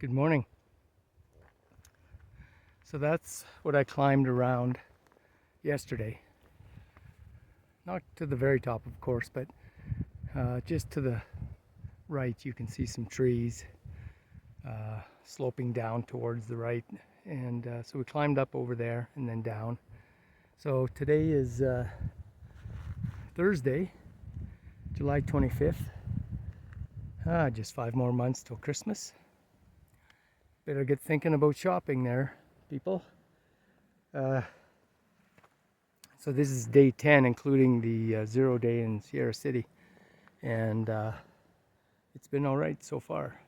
Good morning. So that's what I climbed around yesterday. Not to the very top, of course, but just to the right you can see some trees sloping down towards the right. And so we climbed up over there and then down. So today is Thursday, July 25th. Just 5 more months till Christmas. Better get thinking about shopping there, people. So this is day 10, including the 0 day in Sierra City. And it's been all right so far.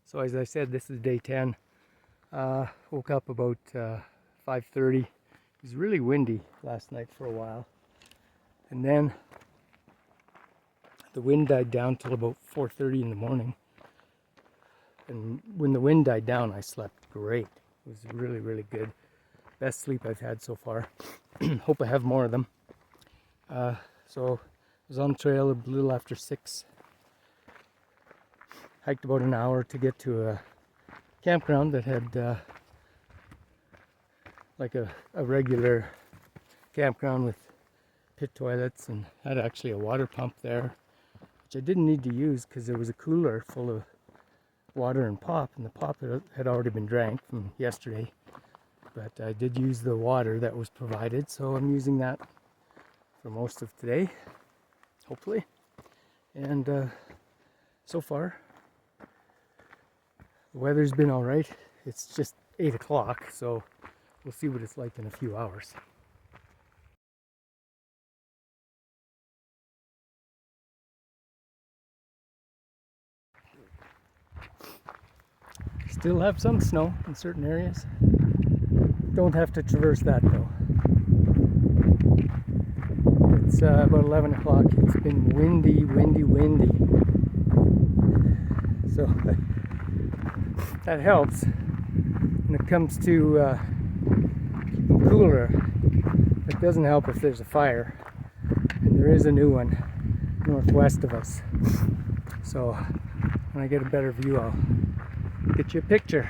So as I said, this is day 10. Woke up about 5:30. It was really windy last night for a while. And then the wind died down till about 4:30 in the morning. And when the wind died down, I slept great. It was really, really good. Best sleep I've had so far. Hope I have more of them. So I was on the trail a little after 6. Hiked about an hour to get to a campground that had like a regular campground with pit toilets, and had actually a water pump there, which I didn't need to use because there was a cooler full of water and pop, and the pop had already been drank from yesterday. But I did use the water that was provided, so I'm using that for most of today, hopefully. And so far the weather's been all right. It's just 8 o'clock, so we'll see what it's like in a few hours. Still have some snow in certain areas. Don't have to traverse that though. It's about 11 o'clock. It's been windy. So that helps when it comes to keeping cooler. It doesn't help if there's a fire, and there is a new one northwest of us. So when I get a better view, I'll get you a picture.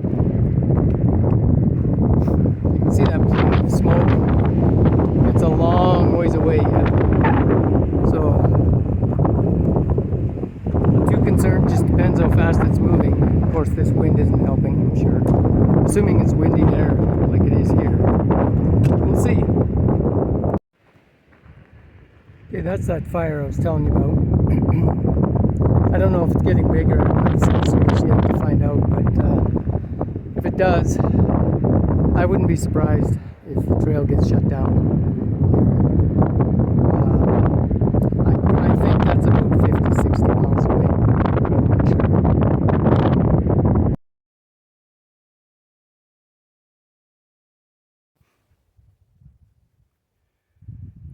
You can see that plume of smoke. It's a long ways away yet. So not too concerned, just depends how fast it's moving. Of course this wind isn't helping, I'm sure. Assuming it's windy there like it is here. We'll see. Okay, that's that fire I was telling you about. I don't know if it's getting bigger. I don't have sensors yet to find out, but if it does, I wouldn't be surprised if the trail gets shut down. I think that's about 50-60 miles away, but I'm not sure.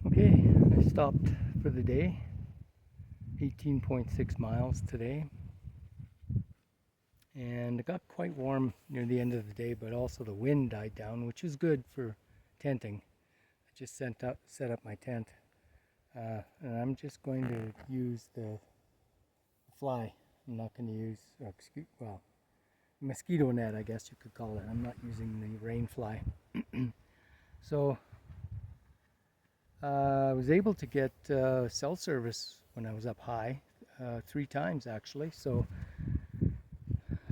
Okay, I stopped for the day. 18.6 miles today, and it got quite warm near the end of the day, but also the wind died down, which is good for tenting. I just set up my tent, and I'm just going to use the fly. I'm not going to use mosquito net, I guess you could call it. I'm not using the rain fly. So I was able to get cell service when I was up high, 3 times actually. So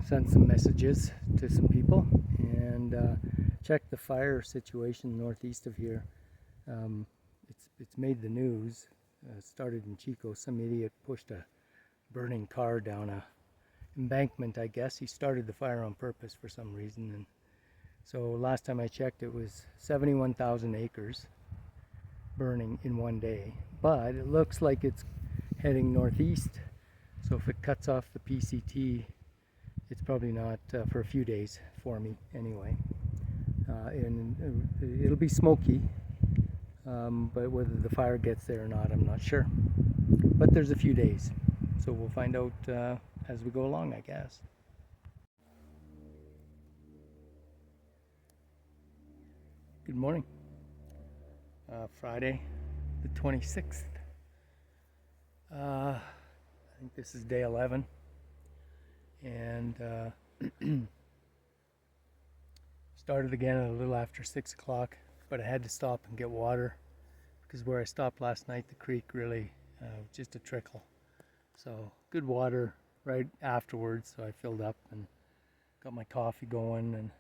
sent some messages to some people and checked the fire situation northeast of here. It's made the news. Started in Chico. Some idiot pushed a burning car down a embankment, I guess. He started the fire on purpose for some reason. And so last time I checked, it was 71,000 acres burning in one day. But it looks like it's heading northeast, so if it cuts off the PCT, it's probably not for a few days for me anyway. And it'll be smoky, but whether the fire gets there or not, I'm not sure. But there's a few days, so we'll find out as we go along, I guess. Good morning. Friday the 26th. I think this is day 11. And started again at a little after 6 o'clock, but I had to stop and get water because where I stopped last night, the creek really just a trickle. So good water right afterwards, so I filled up and got my coffee going, and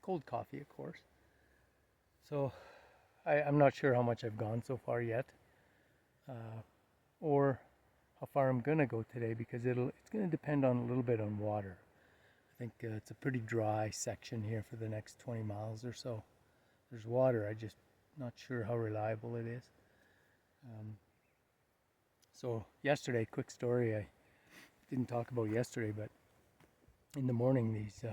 cold coffee, of course. So I'm not sure how much I've gone so far yet, or how far I'm gonna go today, because it's gonna depend on a little bit on water. I think it's a pretty dry section here for the next 20 miles or so. There's water, I just not sure how reliable it is. So yesterday, quick story, I didn't talk about yesterday, but in the morning these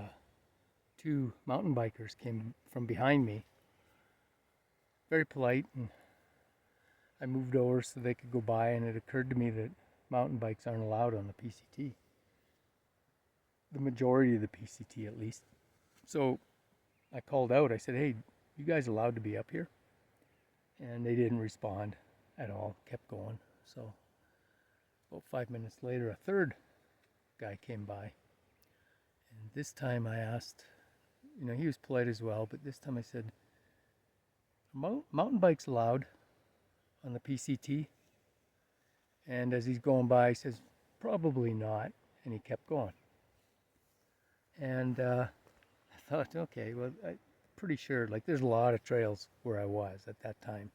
two mountain bikers came from behind me, very polite, and I moved over so they could go by, and it occurred to me that mountain bikes aren't allowed on the PCT. The majority of the PCT, at least. So I called out, I said, "Hey, you guys allowed to be up here?" And they didn't respond at all, kept going. So about 5 minutes later, a third guy came by. And this time I asked, he was polite as well, but this time I said, "Mountain bikes allowed on the PCT?" And as he's going by, he says, "Probably not." And he kept going. And I thought, okay, well, I'm pretty sure, there's a lot of trails where I was at that time,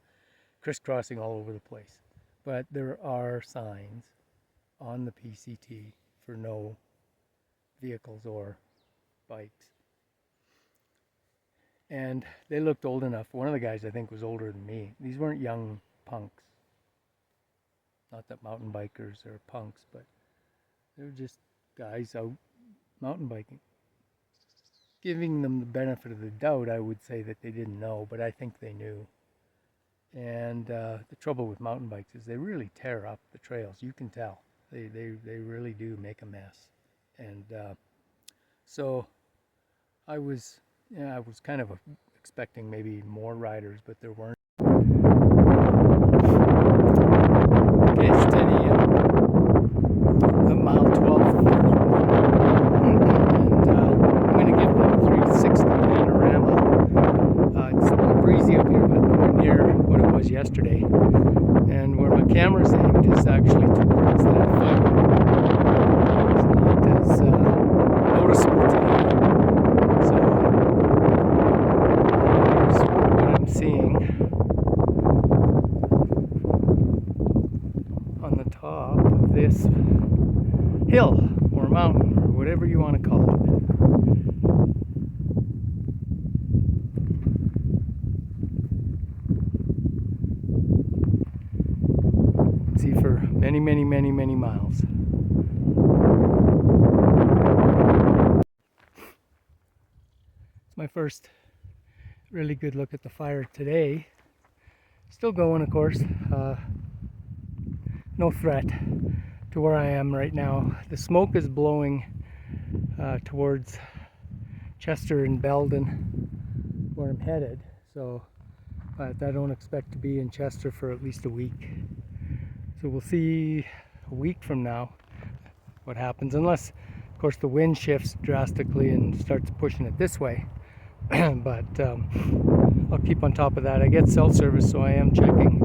crisscrossing all over the place. But there are signs on the PCT for no vehicles or bikes. And they looked old enough. One of the guys, I think, was older than me. These weren't young punks. Not that mountain bikers are punks, but they were just guys out mountain biking. Giving them the benefit of the doubt, I would say that they didn't know, but I think they knew. And the trouble with mountain bikes is they really tear up the trails. You can tell. They really do make a mess. And so I was kind of expecting maybe more riders, but there weren't. Okay, steady at mile 12:31, and I'm going to give the 360 panorama. It's a little breezy up here, but nowhere near what it was yesterday. And where my camera's aimed is actually towards that fire. It's not as noticeable today. So here's what I'm seeing on the top of this hill or mountain or whatever you want to call it. See, for many, many, many, many miles. It's my first really good look at the fire today. Still going, of course. No threat to where I am right now. The smoke is blowing towards Chester and Belden, where I'm headed. But I don't expect to be in Chester for at least a week. So we'll see a week from now what happens, unless, of course, the wind shifts drastically and starts pushing it this way. But I'll keep on top of that. I get cell service, so I am checking.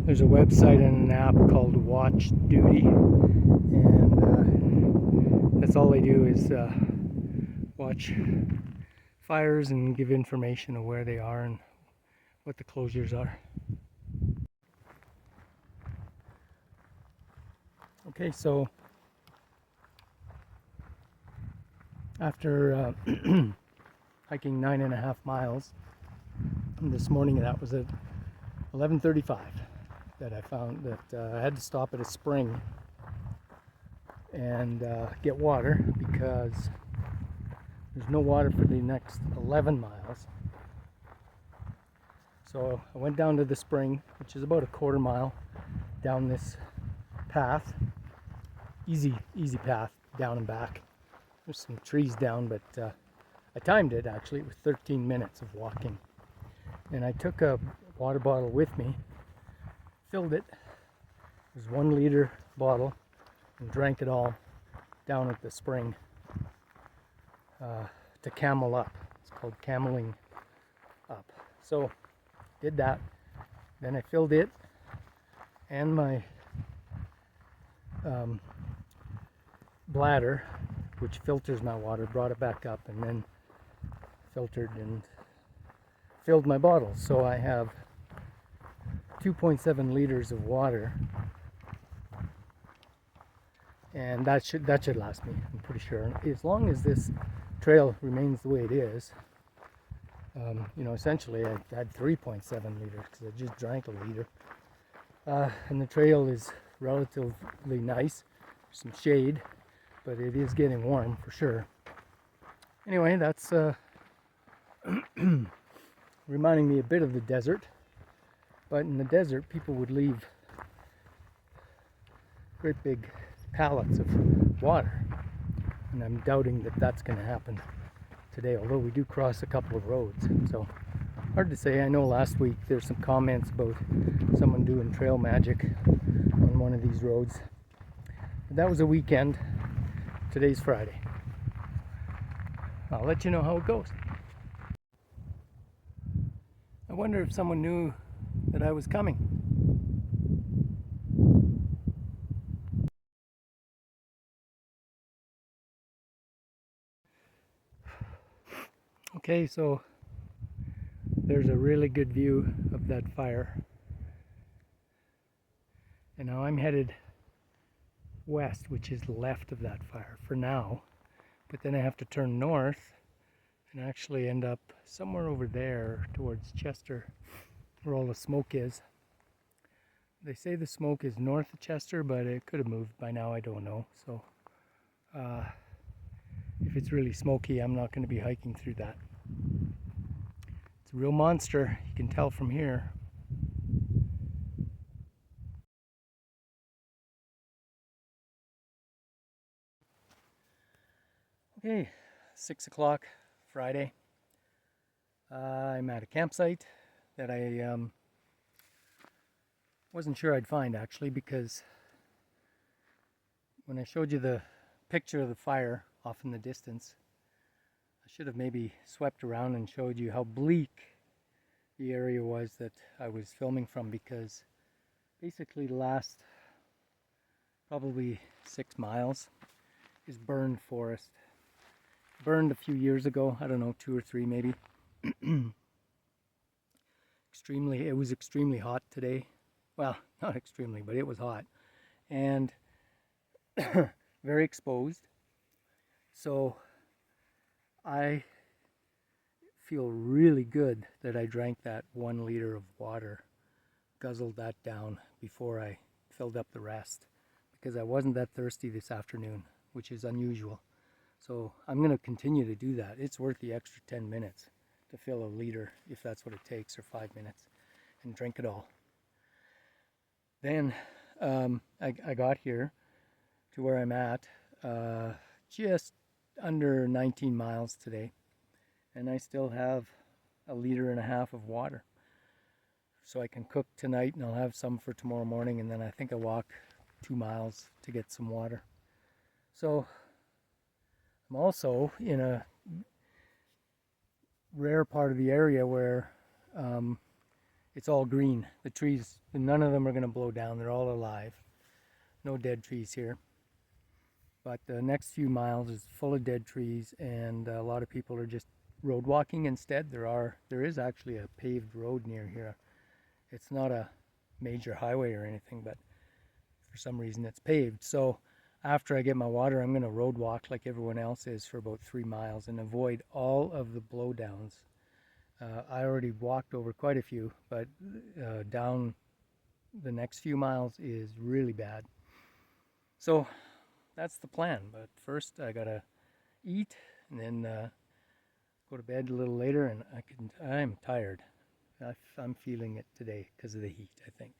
There's a website and an app called Watch Duty, and that's all they do is watch fires and give information of where they are and what the closures are. Okay, so after hiking 9.5 miles this morning, that was at 11:35 that I found that I had to stop at a spring and get water because there's no water for the next 11 miles. So I went down to the spring, which is about a quarter mile down this path. Easy path down and back. There's some trees down, but I timed it actually, it was 13 minutes of walking. And I took a water bottle with me, filled it, it was 1 liter bottle, and drank it all down at the spring to camel up. It's called cameling up. So did that. Then I filled it and my bladder, which filters my water, brought it back up, and then filtered and filled my bottle. So I have 2.7 liters of water, and that should last me, I'm pretty sure, as long as this trail remains the way it is. You know, essentially I had 3.7 liters because I just drank a liter. And the trail is relatively nice, some shade, but it is getting warm for sure. Anyway, that's reminding me a bit of the desert. But in the desert, people would leave great big pallets of water, and I'm doubting that that's going to happen today, although we do cross a couple of roads, so hard to say. I know last week there's some comments about someone doing trail magic on one of these roads, but that was a weekend. Today's Friday. I'll let you know how it goes. I wonder if someone knew that I was coming. Okay, so there's a really good view of that fire. And now I'm headed west, which is left of that fire for now. But then I have to turn north and actually end up somewhere over there towards Chester, where all the smoke is. They say the smoke is north of Chester, but it could have moved by now, I don't know. So if it's really smoky, I'm not going to be hiking through that. It's a real monster, you can tell from here. Okay, 6 o'clock Friday. I'm at a campsite that I wasn't sure I'd find, actually, because when I showed you the picture of the fire off in the distance, I should have maybe swept around and showed you how bleak the area was that I was filming from, because basically the last probably 6 miles is burned forest. Burned a few years ago, I don't know, 2 or 3 maybe. It was extremely hot today. Well, not extremely, but it was hot. And very exposed. So I feel really good that I drank that 1 liter of water, guzzled that down before I filled up the rest, because I wasn't that thirsty this afternoon, which is unusual. So I'm going to continue to do that. It's worth the extra 10 minutes to fill a liter, if that's what it takes, or 5 minutes, and drink it all. Then I got here to where I'm at just under 19 miles today, and I still have a liter and a half of water. So I can cook tonight, and I'll have some for tomorrow morning, and then I think I'll walk 2 miles to get some water. So I'm also in a rare part of the area where it's all green. The trees, none of them are going to blow down. They're all alive. No dead trees here. But the next few miles is full of dead trees, and a lot of people are just road walking instead. There is actually a paved road near here. It's not a major highway or anything, but for some reason it's paved. So after I get my water, I'm going to road walk like everyone else is for about 3 miles and avoid all of the blowdowns. I already walked over quite a few, but down the next few miles is really bad. So that's the plan. But first I gotta eat, and then go to bed a little later. And I'm tired. I'm feeling it today because of the heat, I think.